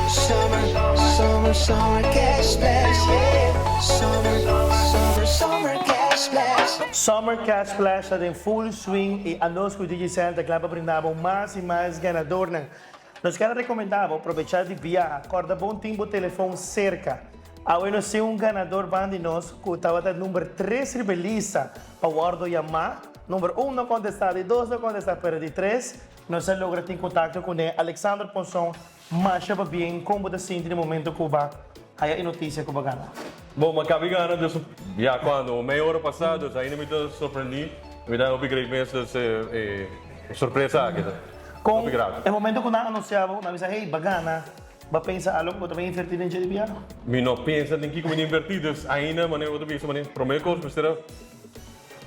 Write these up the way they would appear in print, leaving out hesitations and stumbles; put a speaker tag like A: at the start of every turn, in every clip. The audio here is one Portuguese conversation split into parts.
A: Summer cash splash, yeah. Summer cash splash.
B: Summer Cash Splash está em full swing e a nós, com o DJ Center, claro, brindamos mais e mais ganador. Nós queremos recomendar, aproveitar de viajar, acorda bom tempo o telefone cerca. Agora nós temos ganador band nós, que estava no número 3 rebelista, para o Ordo Yamá. Número 1 não contestado e 2 não contestado, pero de 3, nós logra ter contato com ele, Alexandre Ponson, mas já bem, como da sente no momento que vai, aí a notícia que vai ganhar.
C: Bom, mas acabei ganhando, já quando, meia hora passada, ainda me surpreendi, me dá um upgrade mesmo, surpresa aqui.
B: Com o momento que nós anunciamos, nós dizemos, hey, bagana, vai pensar algo que também invertir em GDPR?
C: Me não pensa em que como invertidos, ainda, mas eu também, primeiro coisa, mas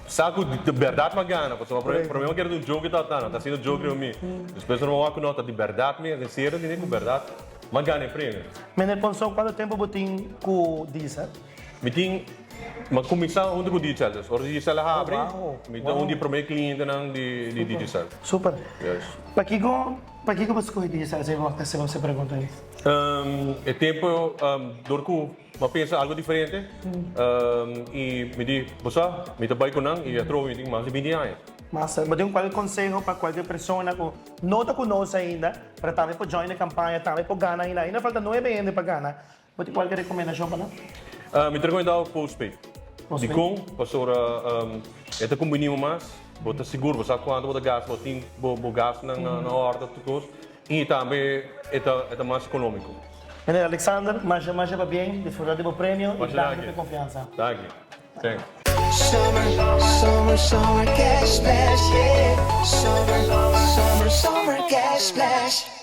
C: saco de verdade magana, porque o problema que era um jogo que está sendo um jogo para mim. As pessoas não vão nota de verdade mesmo, de ser de verdade, magana é prêmio.
B: Menino Ponson, quanto tempo você tem com o diesel?
C: Me tem, mas começar onde com o digital, o digital é abre, me dá onde primeiro cliente não de digital.
B: Super.
C: Yes.
B: Para que você escolhe diesel? Se você pergunta isso.
C: É tempo, dorco, mas pensa algo diferente, e me diz, você, me trabalho com não e eu trouxe mais de 20 anos.
B: Mas tem qualquer conselho para qualquer pessoa que não está conosco ainda, para também para join a campanha, também para ganhar ainda falta 9 anos para ganhar. Você tem qualquer recomendação para nós?
C: Me recomendo o postpaid. De com, pastora, é como mínimo mais, você seguro, você sabe quanto você gasta, você tem o gasto na hora de coisa, e também é mais econômico.
B: Alexander, mas vai bem, desfrutar do prêmio e dar confiança.
C: Tá aqui. Sim.
A: Summer cash splash, yeah. Summer cash splash.